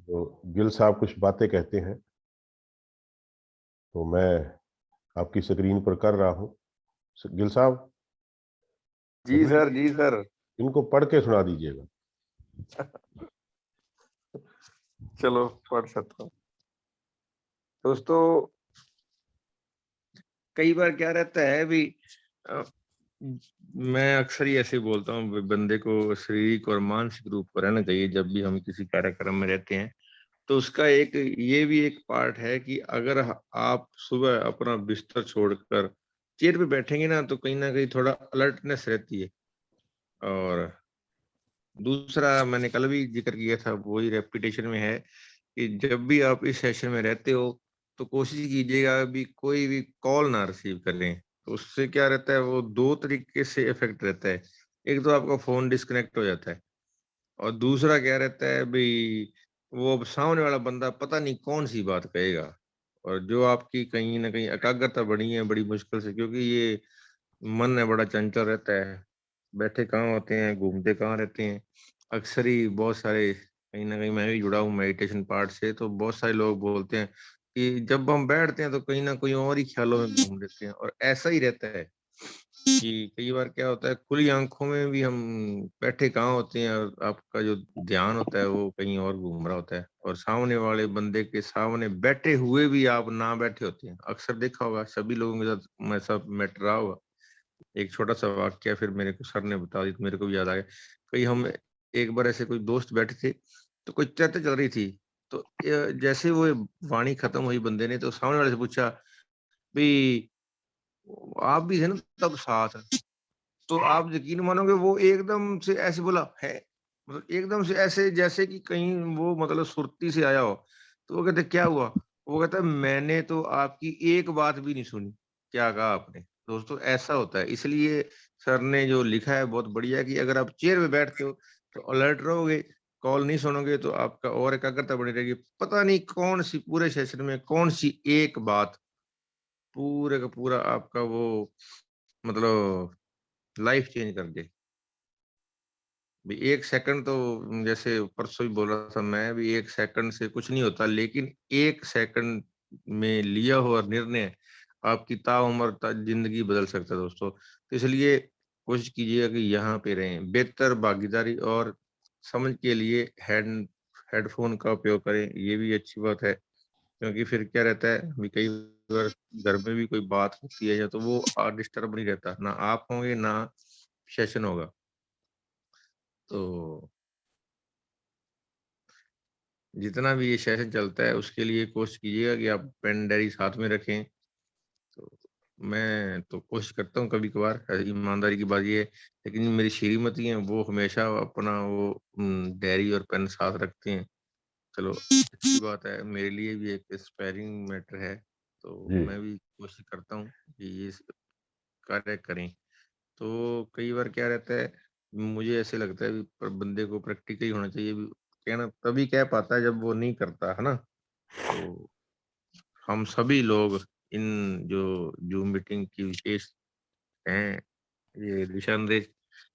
तो गिल साहब कुछ बातें कहते हैं, तो मैं आपकी स्क्रीन पर कर रहा हूँ। गिल साहब, जी सर, जी सर। इनको पढ़ के सुना दीजिएगा। चलो पढ़ सकता हूँ। दोस्तों, कई बार क्या रहता है भी, मैं अक्सर ही ऐसे बोलता हूँ, बंदे को शारीरिक और मानसिक रूप पर रहना चाहिए जब भी हम किसी कार्यक्रम में रहते हैं। तो उसका एक ये भी एक पार्ट है कि अगर आप सुबह अपना बिस्तर छोड़कर चेयर पे बैठेंगे ना, तो कहीं ना कहीं थोड़ा अलर्टनेस रहती है। और दूसरा, मैंने कल भी जिक्र किया था, वही रेपिटेशन में है कि जब भी आप इस सेशन में रहते हो तो कोशिश कीजिएगा भी कोई भी कॉल ना रिसीव करें। तो उससे क्या रहता है, वो दो तरीके से इफेक्ट रहता है। एक तो आपका फोन डिस्कनेक्ट हो जाता है, और दूसरा क्या रहता है भाई, वो अब सामने वाला बंदा पता नहीं कौन सी बात कहेगा, और जो आपकी कहीं ना कहीं एकाग्रता बढ़ी है बड़ी मुश्किल से, क्योंकि ये मन है बड़ा चंचल रहता है। बैठे कहाँ होते हैं, घूमते कहाँ रहते हैं। अक्सर ही बहुत सारे, कहीं ना कहीं मैं भी जुड़ा हूँ मेडिटेशन पार्ट से, तो बहुत सारे लोग बोलते हैं कि जब हम बैठते हैं तो कहीं ना कहीं और ही ख्यालों में घूम लेते हैं, और ऐसा ही रहता है कि कई बार क्या होता है, खुली आंखों में भी हम बैठे कहाँ होते हैं, और आपका जो ध्यान होता है वो कहीं और घूम रहा होता है, और सामने वाले बंदे के सामने बैठे हुए भी आप ना बैठे होते हैं। अक्सर देखा होगा, सभी लोगों के साथ मैं सब मैटर रहा होगा। एक छोटा सा वाक्य फिर मेरे को सर ने बता दी तो मेरे को भी याद आ गया। कहीं हम एक बार ऐसे कोई दोस्त बैठे थे, तो कोई चर्चा चल रही थी। तो जैसे वो वाणी खत्म हुई बंदे ने, तो सामने वाले से पूछा, भाई आप भी थे ना तब साथ? तो आप यकीन मानोगे, वो एकदम से ऐसे बोला है, मतलब एकदम से ऐसे जैसे कि कहीं वो मतलब सुरती से आया हो। तो वो कहते क्या हुआ? वो कहता है मैंने तो आपकी एक बात भी नहीं सुनी। क्या कहा आपने? दोस्तों, ऐसा होता है। इसलिए सर ने जो लिखा है बहुत बढ़िया है कि अगर आप चेयर पे बैठते हो तो अलर्ट रहोगे, कॉल नहीं सुनोगे तो आपका और एकाग्रता बनी रहेगी। पता नहीं कौन सी पूरे सेशन में कौन सी एक बात पूरे का पूरा आपका वो मतलब लाइफ चेंज कर दे। भी 1 सेकंड तो, जैसे परसों ही बोल रहा था मैं भी, 1 सेकंड से कुछ नहीं होता, लेकिन 1 सेकंड में लिया हुआ निर्णय आपकी ताउम्र ज़िंदगी बदल सकता है दोस्तों। तो इसलिए कोशिश कीजिएगा कि यहाँ पे रहें। बेहतर भागीदारी और समझ के लिए हेडफ़ोन का उपयोग करें, ये भी अच्छी बात है। क्योंकि फिर क्या रहता है, अभी कई बार घर में भी कोई बात होती है या तो वो डिस्टर्ब नहीं रहता, ना आप होंगे ना सेशन होगा। तो जितना भी ये सेशन चलता है उसके लिए कोशिश कीजिएगा कि आप पेन डायरी साथ में रखें। तो मैं तो कोशिश करता हूँ कभी कभार, ईमानदारी की बात ये है, लेकिन मेरी श्रीमती हैं वो हमेशा अपना वो डायरी और पेन साथ रखती हैं। चलो अच्छी बात है, मेरे लिए भी एक इंस्पायरिंग मैटर है। तो जी मैं भी कोशिश करता हूँ कि ये कार्य करें। तो कई बार क्या रहता है, मुझे ऐसे लगता है भी बंदे को प्रैक्टिकल होना चाहिए भी, कहना तभी कह पाता है जब वो नहीं करता है ना। तो हम सभी लोग इन जो जूम मीटिंग की विशेष हैं, ये दिशा निर्देश,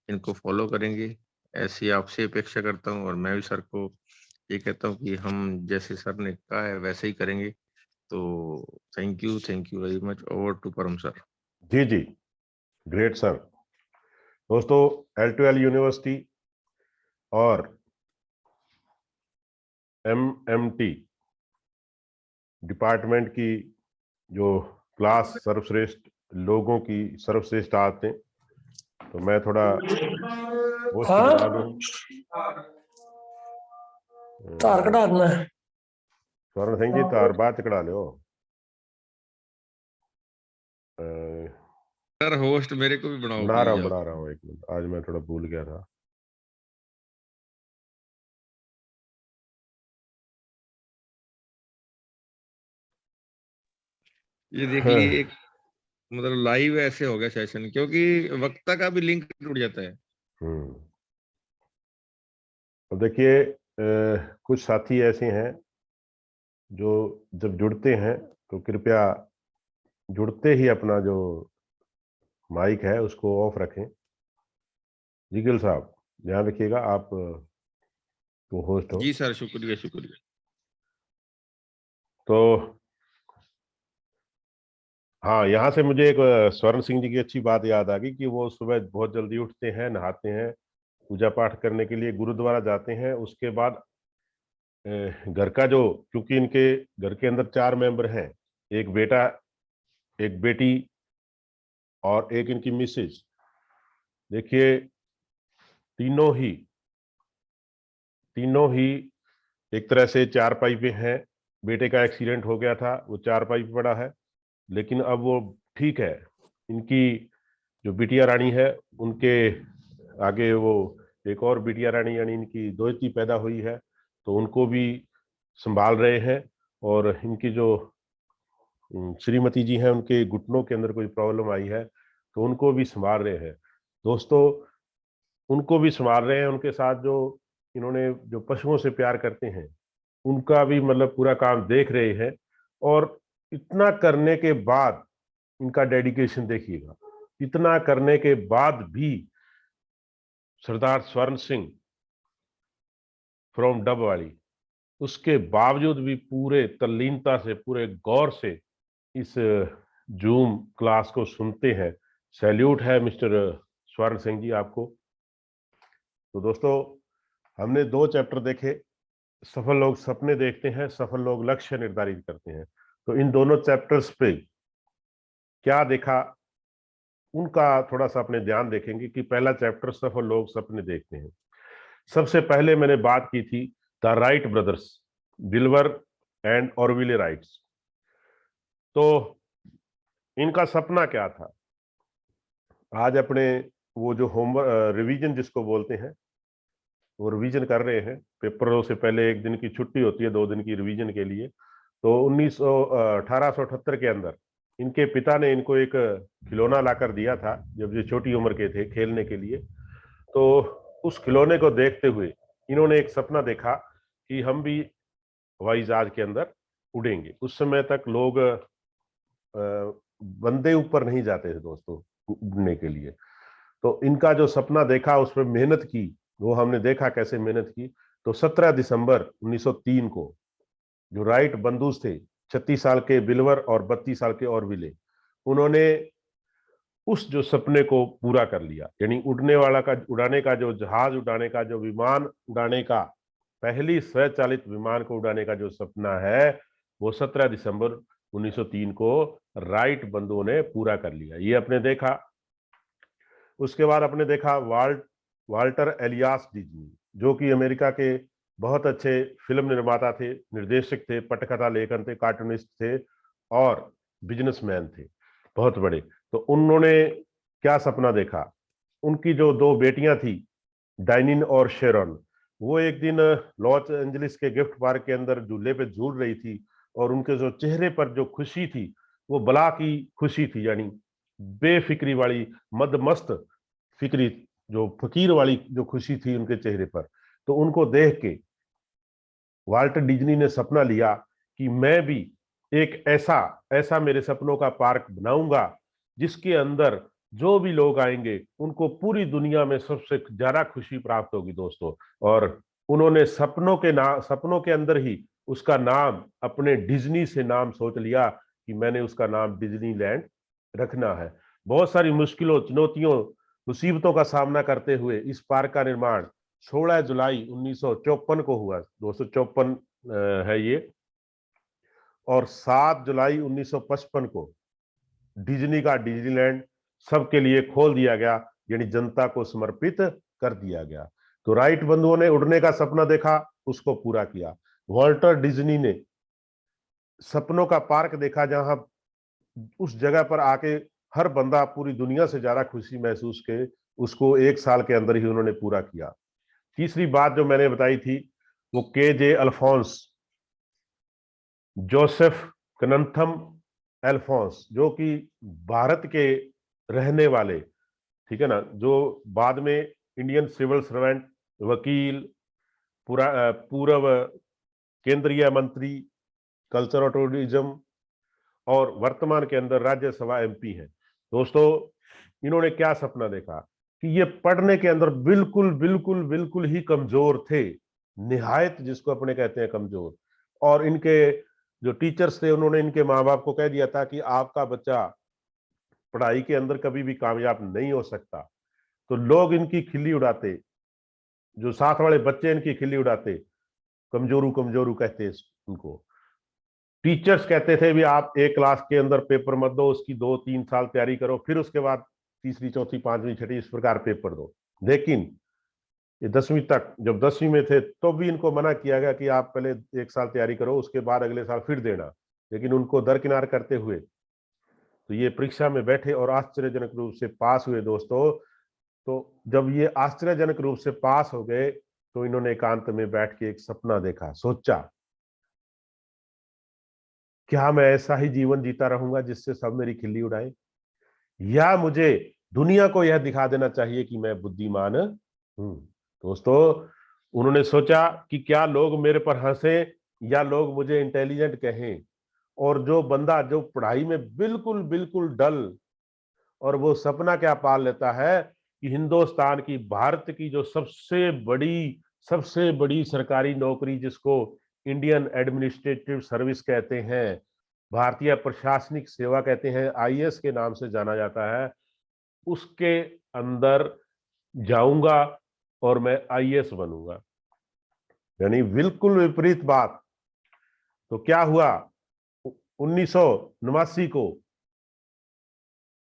इनको फॉलो करेंगे, ऐसी आपसे अपेक्षा करता हूँ। और मैं भी सर को ये कहता हूँ कि हम जैसे सर ने कहा है वैसे ही करेंगे। तो thank you very much. Over to Param sir. जी जी, ग्रेट सर। दोस्तों, L2L यूनिवर्सिटी और MMT डिपार्टमेंट की जो क्लास सर्वश्रेष्ठ लोगों की सर्वश्रेष्ठ आते, तो मैं थोड़ा होस्ट बना दूं। तार कटा देना। स्वर्ण सिंह जी, तार बात करा लो। सर होस्ट मेरे को भी बनाओ प्लीज आप। बना रहा हूँ, एक मिनट, आज मैं थोड़ा भूल गया था। ये देख लिए एक मतलब लाइव ऐसे हो गया सेशन, क्योंकि वक्ता का भी लिंक टूट जाता है। हम्म। अब देखिए, कुछ साथी ऐसे हैं जो जब जुड़ते हैं तो कृपया जुड़ते ही अपना जो माइक है उसको ऑफ रखें। जी गिल साहब, ध्यान रखिएगा, आप तो होस्ट हो। जी सर, शुक्रिया शुक्रिया। तो हाँ, यहाँ से मुझे एक स्वर्ण सिंह जी की अच्छी बात याद आ गई कि वो सुबह बहुत जल्दी उठते हैं, नहाते हैं, पूजा पाठ करने के लिए गुरुद्वारा जाते हैं। उसके बाद घर का जो, क्योंकि इनके घर के अंदर 4 मेंबर हैं, एक बेटा, एक बेटी और एक इनकी मिसेज। देखिए, तीनों ही एक तरह से चारपाई पे हैं। बेटे का एक्सीडेंट हो गया था, वो चारपाई पे पड़ा है, लेकिन अब वो ठीक है। इनकी जो बिटिया रानी है, उनके आगे वो एक और बिटिया रानी यानी इनकी दोहती पैदा हुई है, तो उनको भी संभाल रहे हैं। और इनकी जो श्रीमती जी हैं, उनके घुटनों के अंदर कोई प्रॉब्लम आई है, तो उनको भी संभाल रहे हैं दोस्तों। उनको भी संभाल रहे हैं, उनके साथ जो इन्होंने जो पशुओं से प्यार करते हैं, उनका भी मतलब पूरा काम देख रहे हैं। और इतना करने के बाद इनका डेडिकेशन देखिएगा, इतना करने के बाद भी सरदार स्वर्ण सिंह फ्रॉम डबवाली, उसके बावजूद भी पूरे तल्लीनता से, पूरे गौर से इस जूम क्लास को सुनते हैं। सैल्यूट है मिस्टर स्वर्ण सिंह जी आपको। तो दोस्तों, हमने 2 चैप्टर देखे, सफल लोग सपने देखते हैं, सफल लोग लक्ष्य निर्धारित करते हैं। तो इन दोनों चैप्टर्स पे क्या देखा, उनका थोड़ा सा अपने ध्यान देखेंगे कि पहला चैप्टर सफल लोग सपने देखते हैं। सबसे पहले मैंने बात की थी the Wright brothers, Wilbur and Orville Wrights. तो इनका सपना क्या था? आज अपने वो जो होमवर्क रिवीजन जिसको बोलते हैं, वो रिवीजन कर रहे हैं। पेपरों से पहले 1 दिन की छुट्टी होती है 2 दिन की रिवीजन के लिए। तो 1878 के अंदर इनके पिता ने इनको एक खिलौना लाकर दिया था, जब ये छोटी उम्र के थे, खेलने के लिए। तो उस खिलौने को देखते हुए इन्होंने एक सपना देखा कि हम भी हवाई जहाज के अंदर उड़ेंगे। उस समय तक लोग बंदे ऊपर नहीं जाते थे दोस्तों उड़ने के लिए। तो इनका जो सपना देखा, उस पर मेहनत की, वो हमने देखा कैसे मेहनत की। तो 17 दिसंबर 1903 को जो राइट बंधुज थे, 36 साल के बिल्वर और 32 साल के ऑरविले, उन्होंने उस जो सपने को पूरा कर लिया। यानी उड़ाने का जो जहाज उड़ाने का, जो विमान उड़ाने का, पहली स्वचालित विमान को उड़ाने का जो सपना है, वो 17 दिसंबर 1903 को राइट बंधुओं ने पूरा कर लिया। ये अपने देखा। उसके बाद अपने देखा वाल्टर एलियास डिज्नी, जो कि अमेरिका के बहुत अच्छे फिल्म निर्माता थे, निर्देशक थे, पटकथा लेखक थे, कार्टूनिस्ट थे और बिजनेसमैन थे बहुत बड़े। तो उन्होंने क्या सपना देखा? उनकी जो 2 बेटियां थी, डाइनिन और शेरन, वो एक दिन लॉस एंजलिस के गिफ्ट पार्क के अंदर झूले पे झूल रही थी, और उनके जो चेहरे पर जो खुशी थी, वो बला की खुशी थी। यानी बेफिक्री वाली, मदमस्त फिक्री, जो फकीर वाली जो खुशी थी उनके चेहरे पर। तो उनको देख के वाल्टर डिज्नी ने सपना लिया कि मैं भी एक ऐसा मेरे सपनों का पार्क बनाऊंगा, जिसके अंदर जो भी लोग आएंगे उनको पूरी दुनिया में सबसे ज्यादा खुशी प्राप्त होगी दोस्तों। और उन्होंने सपनों के अंदर ही उसका नाम, अपने डिज्नी से नाम सोच लिया कि मैंने उसका नाम डिज्नीलैंड रखना है। बहुत सारी मुश्किलों, चुनौतियों, मुसीबतों का सामना करते हुए इस पार्क का निर्माण 16 जुलाई 1954 को हुआ। 254 है ये। और 7 जुलाई 1955 को डिज्नी का डिज्नीलैंड सबके लिए खोल दिया गया, यानी जनता को समर्पित कर दिया गया। तो राइट बंधुओं ने उड़ने का सपना देखा, उसको पूरा किया। वाल्टर डिज्नी ने सपनों का पार्क देखा, जहां उस जगह पर आके हर बंदा पूरी दुनिया से ज्यादा खुशी महसूस के, उसको 1 साल के अंदर ही उन्होंने पूरा किया। तीसरी बात जो मैंने बताई थी, वो KJ अल्फोंस, जोसेफ कनंथम अल्फोंस, जो कि भारत के रहने वाले, ठीक है ना, जो बाद में इंडियन सिविल सर्वेंट, वकील, पूर्व केंद्रीय मंत्री, कल्चर और टूरिज्म, और वर्तमान के अंदर राज्यसभा MP हैं। दोस्तों, इन्होंने क्या सपना देखा कि ये पढ़ने के अंदर बिल्कुल बिल्कुल बिल्कुल ही कमजोर थे, निहायत जिसको अपने कहते हैं कमजोर। और इनके जो टीचर्स थे उन्होंने इनके माँ बाप को कह दिया था कि आपका बच्चा पढ़ाई के अंदर कभी भी कामयाब नहीं हो सकता। तो लोग इनकी खिल्ली उड़ाते, जो साथ वाले बच्चे इनकी खिल्ली उड़ाते, कमजोरू कमजोरू कहते उनको। टीचर्स कहते थे भी आप एक क्लास के अंदर पेपर मत दो, उसकी 2-3 साल तैयारी करो, फिर उसके बाद तीसरी चौथी पांचवी छठी इस प्रकार पेपर दो। लेकिन ये 10वीं तक, जब 10वीं में थे तो भी इनको मना किया गया कि आप पहले 1 साल तैयारी करो, उसके बाद अगले साल फिर देना। लेकिन उनको दरकिनार करते हुए तो ये परीक्षा में बैठे और आश्चर्यजनक रूप से पास हुए दोस्तों। तो जब ये आश्चर्यजनक रूप से पास हो गए तो इन्होंने एकांत में बैठ के एक सपना देखा, सोचा क्या मैं ऐसा ही जीवन जीता रहूंगा जिससे सब मेरी खिल्ली उड़ाए, या मुझे दुनिया को यह दिखा देना चाहिए कि मैं बुद्धिमान हूं। दोस्तों उन्होंने सोचा कि क्या लोग मेरे पर हंसे या लोग मुझे इंटेलिजेंट कहें। और जो बंदा जो पढ़ाई में बिल्कुल बिल्कुल डल, और वो सपना क्या पाल लेता है कि हिंदुस्तान की, भारत की जो सबसे बड़ी सरकारी नौकरी जिसको इंडियन एडमिनिस्ट्रेटिव सर्विस कहते हैं, भारतीय प्रशासनिक सेवा कहते हैं, आईएएस के नाम से जाना जाता है, उसके अंदर जाऊंगा और मैं आईएएस बनूंगा। यानी बिल्कुल विपरीत बात। तो क्या हुआ, 1989 को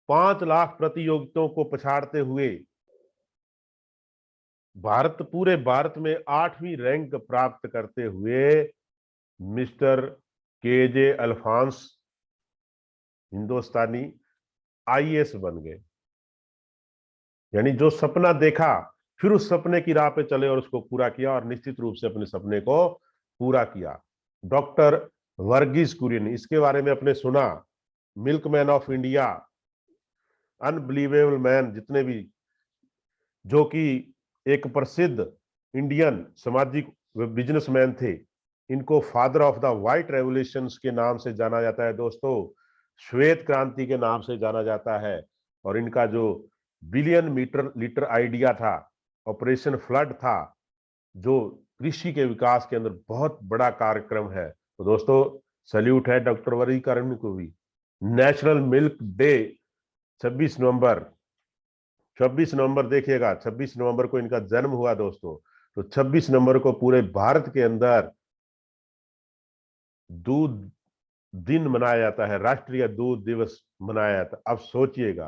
5 लाख प्रतियोगिताओं को पछाड़ते हुए पूरे भारत में 8वीं रैंक प्राप्त करते हुए मिस्टर केजे अल्फांस हिंदुस्तानी आईएएस बन गए। यानी जो सपना देखा फिर उस सपने की राह पे चले और उसको पूरा किया, और निश्चित रूप से अपने सपने को पूरा किया। डॉक्टर वर्गीस कुरियन, इसके बारे में आपने सुना, milkman of India, unbelievable man, जितने भी, जो कि एक प्रसिद्ध इंडियन सामाजिक बिजनेसमैन थे, इनको father of the white revolutions के नाम से जाना जाता है दोस्तों, श्वेत क्रांति के नाम से जाना जाता है। और इनका जो बिलियन लीटर आइडिया था, ऑपरेशन फ्लड था, जो कृषि के विकास के अंदर बहुत बड़ा कार्यक्रम है। तो दोस्तों सल्यूट है डॉक्टर वर्गीकरण को भी। नेशनल मिल्क डे 26 नवंबर देखिएगा, 26 नवंबर को इनका जन्म हुआ दोस्तों। तो 26 नवंबर को पूरे भारत के अंदर दूध दिन मनाया जाता है, राष्ट्रीय दूध दिवस मनाया जाता है। अब सोचिएगा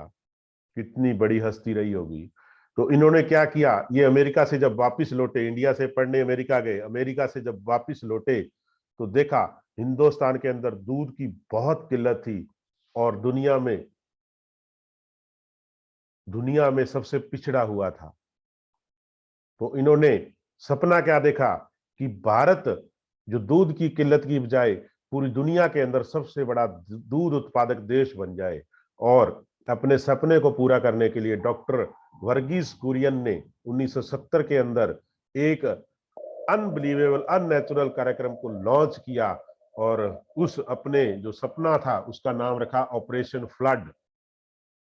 कितनी बड़ी हस्ती रही होगी। तो इन्होंने क्या किया, ये अमेरिका से जब वापस लौटे, इंडिया से पढ़ने अमेरिका गए, अमेरिका से जब वापस लौटे तो देखा हिंदुस्तान के अंदर दूध की बहुत किल्लत थी और दुनिया में सबसे पिछड़ा हुआ था। तो इन्होंने सपना क्या देखा कि भारत जो दूध की किल्लत की बजाय पूरी दुनिया के अंदर सबसे बड़ा दूध उत्पादक देश बन जाए। और अपने सपने को पूरा करने के लिए डॉक्टर वर्गीस कुरियन ने 1970 के अंदर एक अनबिलीवेबल अननेचुरल कार्यक्रम को लॉन्च किया, और उस अपने जो सपना था उसका नाम रखा ऑपरेशन फ्लड।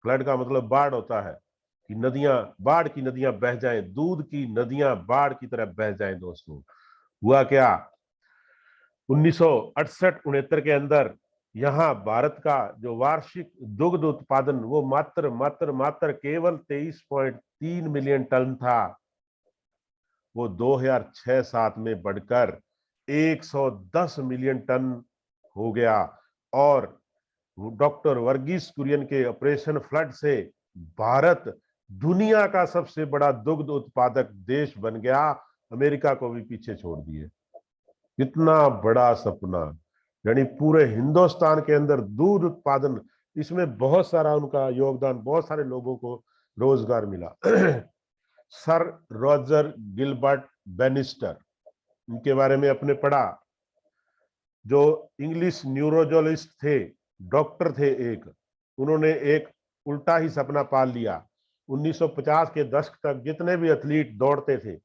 फ्लड का मतलब बाढ़ होता है, कि नदियां, बाढ़ की नदियां बह जाएं, दूध की नदियां बाढ़ की तरह बह जाएं। दोस्तों हुआ क्या, 1968-69 के अंदर यहाँ भारत का जो वार्षिक दुग्ध उत्पादन वो मात्र केवल 23.3 मिलियन टन था। वो 2006-07 में बढ़कर 110 मिलियन टन हो गया। और डॉक्टर वर्गीस कुरियन के ऑपरेशन फ्लड से भारत दुनिया का सबसे बड़ा दुग्ध उत्पादक देश बन गया, अमेरिका को भी पीछे छोड़ दिए। कितना बड़ा सपना। यानी पूरे हिंदुस्तान के अंदर दूध उत्पादन, इसमें बहुत सारा उनका योगदान, बहुत सारे लोगों को रोजगार मिला। सर रॉजर गिलबर्ट बेनिस्टर, इनके बारे में अपने पढ़ा, जो इंग्लिश न्यूरोलॉजिस्ट थे, डॉक्टर थे एक, उन्होंने एक उल्टा ही सपना पाल लिया। 1950 के दशक तक जितने भी एथलीट दौड़ते थे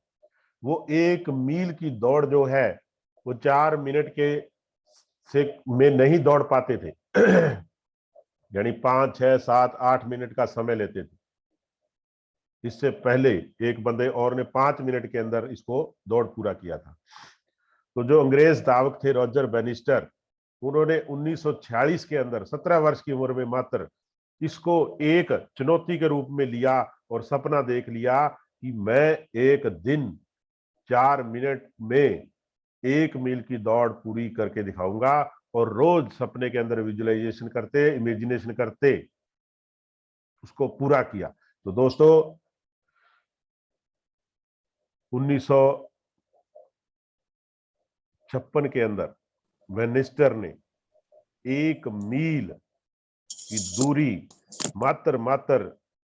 वो 1 मील की दौड़ जो है वो 4 मिनट के से में नहीं दौड़ पाते थे। यानी 5, 6, 7, 8 मिनट का समय लेते थे। इससे पहले एक बंदे और ने 5 मिनट के अंदर इसको दौड़ पूरा किया था। तो जो अंग्रेज धावक थे रॉजर बेनिस्टर, उन्होंने 1946 के अंदर 17 वर्ष की उम्र में मात्र इसको एक चुनौती के रूप में लिया और सपना देख लिया कि मैं एक दिन 4 मिनट में 1 मील की दौड़ पूरी करके दिखाऊंगा, और रोज सपने के अंदर विजुअलाइजेशन करते, इमेजिनेशन करते उसको पूरा किया। तो दोस्तों 1956 के अंदर वेनिस्टर ने 1 मील की दूरी मात्र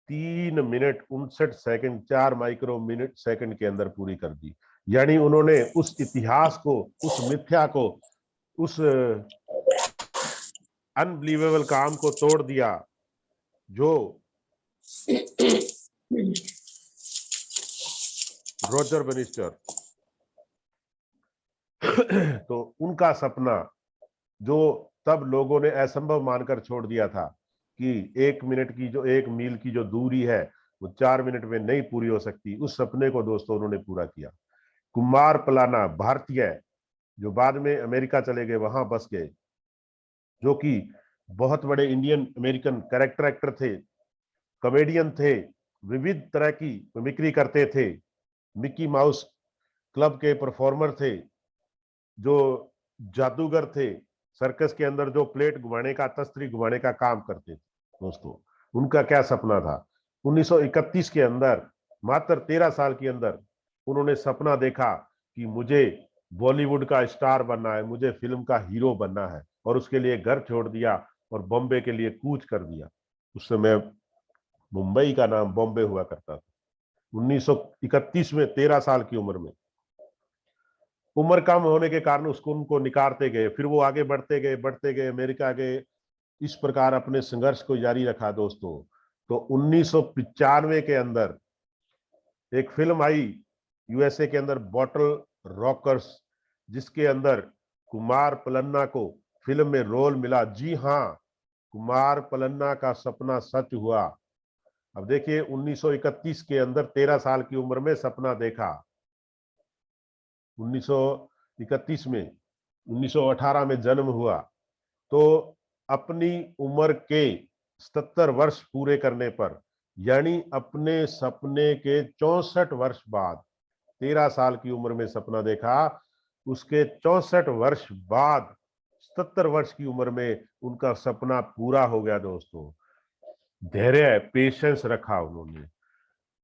3 minute 59 second 4 micro minute second के अंदर पूरी कर दी। यानी उन्होंने उस इतिहास को, उस मिथ्या को, उस अनबिलीवेबल काम को तोड़ दिया जो रॉजर वेनिस्टर तो उनका सपना जो तब लोगों ने असंभव मानकर छोड़ दिया था कि 1 मिनट की जो 1 मील की जो दूरी है वो 4 मिनट में नहीं पूरी हो सकती, उस सपने को दोस्तों उन्होंने पूरा किया। कुमार पलाना भारतीय जो बाद में अमेरिका चले गए, वहां बस गए, जो कि बहुत बड़े इंडियन अमेरिकन कैरेक्टर एक्टर थे, कॉमेडियन थे, विविध तरह की मिमिक्री करते थे, मिकी माउस क्लब के परफॉर्मर थे, जो जादूगर थे, सर्कस के अंदर जो प्लेट घुमाने का, तस्तरी घुमाने का काम करते थे। दोस्तों उनका क्या सपना था, 1931 के अंदर मात्र 13 साल के अंदर उन्होंने सपना देखा कि मुझे बॉलीवुड का स्टार बनना है, मुझे फिल्म का हीरो बनना है, और उसके लिए घर छोड़ दिया और बॉम्बे के लिए कूच कर दिया। उस समय मुंबई का नाम बॉम्बे हुआ करता था। 1931 में 13 साल की उम्र में, उम्र कम होने के कारण उसको उनको निकारते गए, फिर वो आगे बढ़ते गए अमेरिका गए, इस प्रकार अपने संघर्ष को जारी रखा। दोस्तों तो 1995 के अंदर एक फिल्म आई यूएसए के अंदर, बॉटल रॉकर्स, जिसके अंदर कुमार पलन्ना को फिल्म में रोल मिला। जी हाँ, कुमार पलन्ना का सपना सच हुआ। अब देखिए 1931 के अंदर 13 साल की उम्र में सपना देखा, 1931 में 1918 में जन्म हुआ, तो अपनी उम्र के 77 वर्ष पूरे करने पर, यानी अपने सपने के 64 वर्ष बाद, 13 साल की उम्र में सपना देखा, उसके 64 वर्ष बाद 77 वर्ष की उम्र में उनका सपना पूरा हो गया। दोस्तों धैर्य, पेशेंस रखा उन्होंने।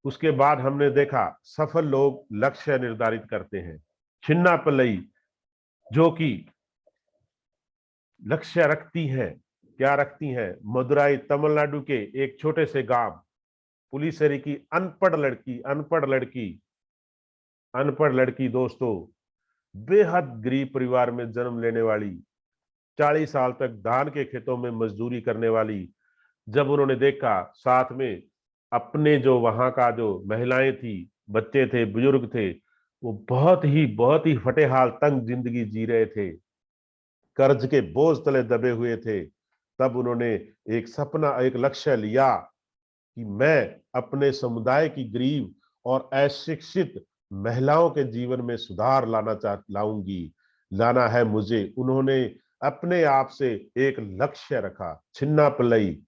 उसके बाद हमने देखा सफल लोग लक्ष्य निर्धारित करते हैं। छिन्ना पल्लई जो कि लक्ष्य रखती हैं, क्या रखती हैं, मदुराई तमिलनाडु के एक छोटे से गांव, पुलिसरी की अनपढ़ लड़की दोस्तों, बेहद गरीब परिवार में जन्म लेने वाली, 40 साल तक धान के खेतों में मजदूरी करने वाली, जब उन्होंने देखा साथ में अपने जो वहां का जो महिलाएं थी, बच्चे थे, बुजुर्ग थे, वो बहुत ही फटेहाल तंग जिंदगी जी रहे थे, कर्ज के बोझ तले दबे हुए थे, तब उन्होंने एक सपना, एक लक्ष्य लिया कि मैं अपने समुदाय की गरीब और अशिक्षित महिलाओं के जीवन में सुधार लाना है मुझे। उन्होंने अपने आप से एक लक्ष्य रखा। छिन्नापल्लई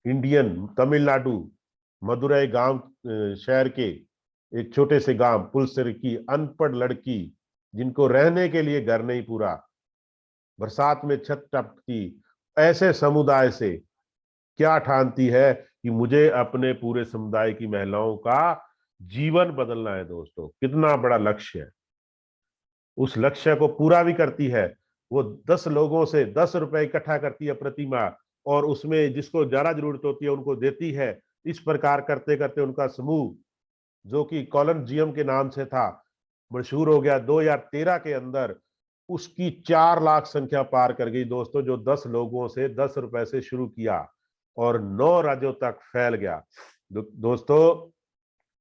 इंडियन तमिलनाडु मदुरई गांव, शहर के एक छोटे से गांव, पुलसर की अनपढ़ लड़की, जिनको रहने के लिए घर नहीं पूरा, बरसात में छत टपकती, ऐसे समुदाय से क्या ठानती है कि मुझे अपने पूरे समुदाय की महिलाओं का जीवन बदलना है। दोस्तों कितना बड़ा लक्ष्य है, उस लक्ष्य को पूरा भी करती है। वो 10 लोगों से 10 रुपए इकट्ठा करती है प्रति माह, और उसमें जिसको ज्यादा जरूरत होती है उनको देती है। इस प्रकार करते करते उनका समूह, जो कि कॉलंजियम के नाम से था, मशहूर हो गया। 2013 के अंदर उसकी 4 लाख संख्या पार कर गई दोस्तों, जो 10 लोगों से 10 रुपए से शुरू किया और 9 राज्यों तक फैल गया। दोस्तों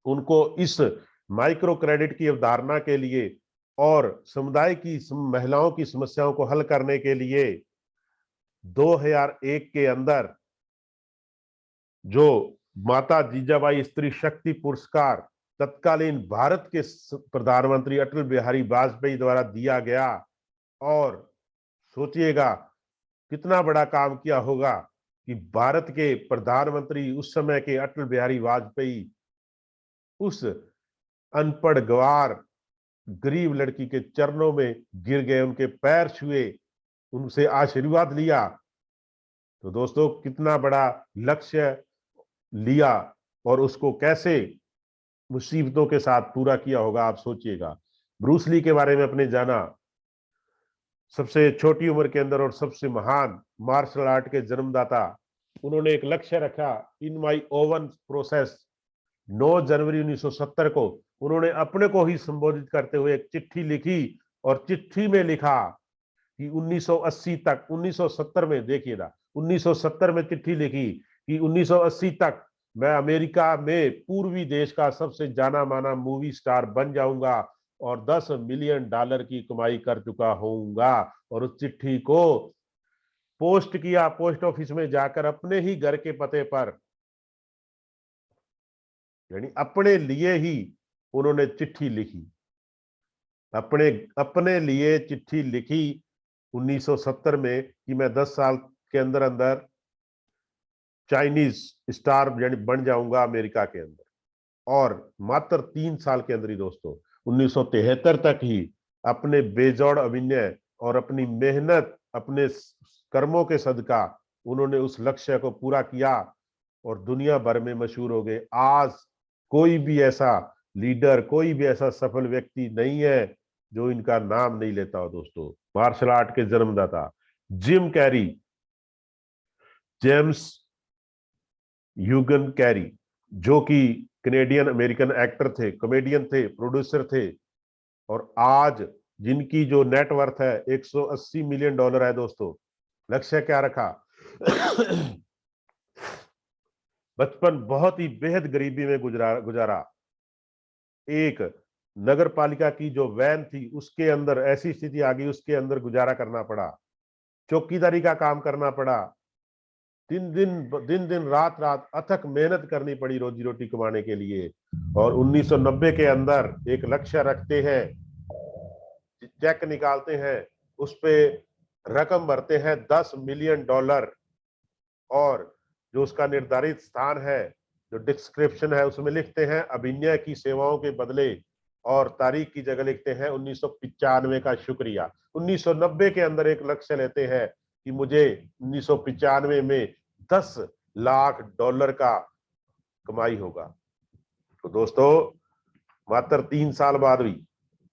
उनको इस माइक्रो क्रेडिट की अवधारणा के लिए और समुदाय की महिलाओं की समस्याओं को हल करने के लिए 2001 के अंदर जो माता जीजाबाई स्त्री शक्ति पुरस्कार तत्कालीन भारत के प्रधानमंत्री अटल बिहारी वाजपेयी द्वारा दिया गया, और सोचिएगा कितना बड़ा काम किया होगा कि भारत के प्रधानमंत्री उस समय के अटल बिहारी वाजपेयी उस अनपढ़ गवार गरीब लड़की के चरणों में गिर गए, उनके पैर छुए, उनसे आशीर्वाद लिया। तो दोस्तों कितना बड़ा लक्ष्य लिया और उसको कैसे मुसीबतों के साथ पूरा किया होगा, आप सोचिएगा। ब्रूस ली के बारे में अपने जाना, सबसे छोटी उम्र के अंदर और सबसे महान मार्शल आर्ट के जन्मदाता। उन्होंने एक लक्ष्य रखा, इन माई ओवन प्रोसेस। 9 जनवरी 1970 को उन्होंने अपने को ही संबोधित करते हुए एक चिट्ठी लिखी और चिट्ठी में लिखा कि 1980 तक, 1970 में देखिएगा, 1970 में चिट्ठी लिखी कि 1980 तक मैं अमेरिका में पूर्वी देश का सबसे जाना माना मूवी स्टार बन जाऊंगा और $10 मिलियन की कमाई कर चुका होऊंगा। और उस चिट्ठी को पोस्ट किया पोस्ट ऑफिस में जाकर अपने ही घर के पते पर, यानी अपने लिए ही उन्होंने चिट्ठी लिखी, अपने लिए चिट्ठी लिखी 1970 में कि मैं 10 साल के अंदर अंदर चाइनीज स्टार यानी बन जाऊंगा अमेरिका के अंदर। और मात्र 3 साल के अंदर ही दोस्तों 1973 तक ही अपने बेजोड़ अभिनय और अपनी मेहनत, अपने कर्मों के सदका उन्होंने उस लक्ष्य को पूरा किया और दुनिया भर में मशहूर हो गए। आज कोई भी ऐसा लीडर, कोई भी ऐसा सफल व्यक्ति नहीं है जो इनका नाम नहीं लेता हो दोस्तों। मार्शल आर्ट के जन्मदाता जिम कैरी, जेम्स ह्यूगन कैरी, जो कि कैनेडियन अमेरिकन एक्टर थे, कॉमेडियन थे, प्रोड्यूसर थे और आज जिनकी जो नेटवर्थ है $180 मिलियन है दोस्तों। लक्ष्य क्या रखा? बचपन बहुत ही बेहद गरीबी में गुजारा। एक नगर पालिका की जो वैन थी उसके अंदर ऐसी स्थिति आ गई, उसके अंदर गुजारा करना पड़ा, चौकीदारी का काम करना पड़ा, दिन रात अथक मेहनत करनी पड़ी रोजी रोटी कमाने के लिए। और 1990 के अंदर एक लक्ष्य रखते हैं, चेक निकालते हैं, उस पे रकम भरते हैं $10 मिलियन और जो उसका निर्धारित स्थान है, जो डिस्क्रिप्शन है उसमें लिखते हैं अभिनय की सेवाओं के बदले और तारीख की जगह लिखते हैं 1995 का शुक्रिया। 1990 के अंदर एक लक्ष्य लेते हैं कि मुझे 1995 में $10 लाख का कमाई होगा। तो दोस्तों मात्र 3 साल बाद भी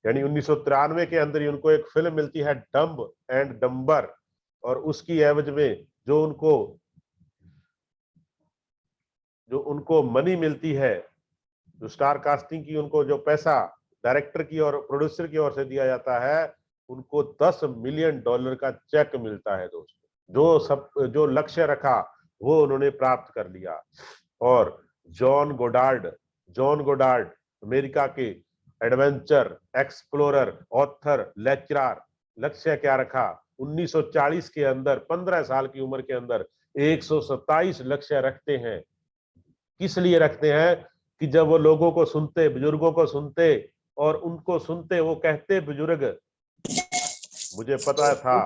यानी 1993 के अंदर ही उनको एक फिल्म मिलती है डम्ब एंड डम्बर, और उसकी एवज में जो उनको मनी मिलती है, जो स्टार कास्टिंग की उनको जो पैसा डायरेक्टर की और प्रोड्यूसर की ओर से दिया जाता है, उनको $10 मिलियन का चेक मिलता है दोस्तों। जो लक्ष्य रखा वो उन्होंने प्राप्त कर लिया। और जॉन गोडार्ड अमेरिका के एडवेंचर एक्सप्लोरर, ऑथर, लेक्चरर। लक्ष्य क्या रखा? 1940 के अंदर 15 साल की उम्र के अंदर 127 लक्ष्य रखते हैं। किस लिए रखते हैं? कि जब वो लोगों को सुनते, बुजुर्गों को सुनते और उनको सुनते, वो कहते बुजुर्ग मुझे पता था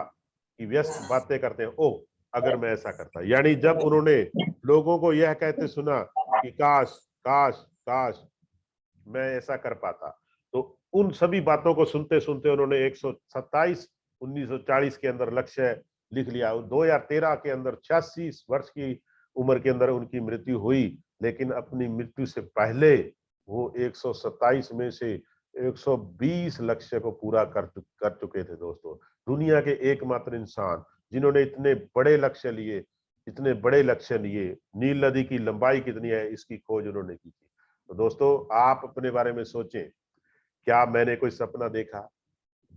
कि व्यस्त बातें करते हैं, ओ अगर मैं ऐसा करता। यानी जब उन्होंने लोगों को यह कहते सुना कि काश काश काश मैं ऐसा कर पाता, तो उन सभी बातों को सुनते सुनते उन्होंने 127 1940 के अंदर लक्ष्य लिख लिया। 2013 के अंदर 86 वर्ष की उम्र के अंदर उनकी मृत्यु हुई, लेकिन अपनी मृत्यु से पहले वो 127 में से 120 लक्ष्य को पूरा कर चुके थे दोस्तों। दुनिया के एकमात्र इंसान जिन्होंने इतने बड़े लक्ष्य लिए, नील नदी की लंबाई कितनी है इसकी खोज उन्होंने की थी। तो दोस्तों आप अपने बारे में सोचें, क्या मैंने कोई सपना देखा?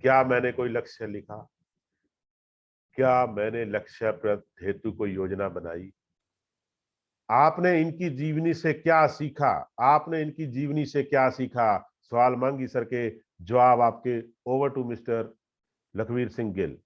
क्या मैंने कोई लक्ष्य लिखा? क्या मैंने लक्ष्य प्राप्ति हेतु कोई योजना बनाई? आपने इनकी जीवनी से क्या सीखा? सवाल मांगी सर के जवाब आपके। Over to mister Lakhvir Singh Gill.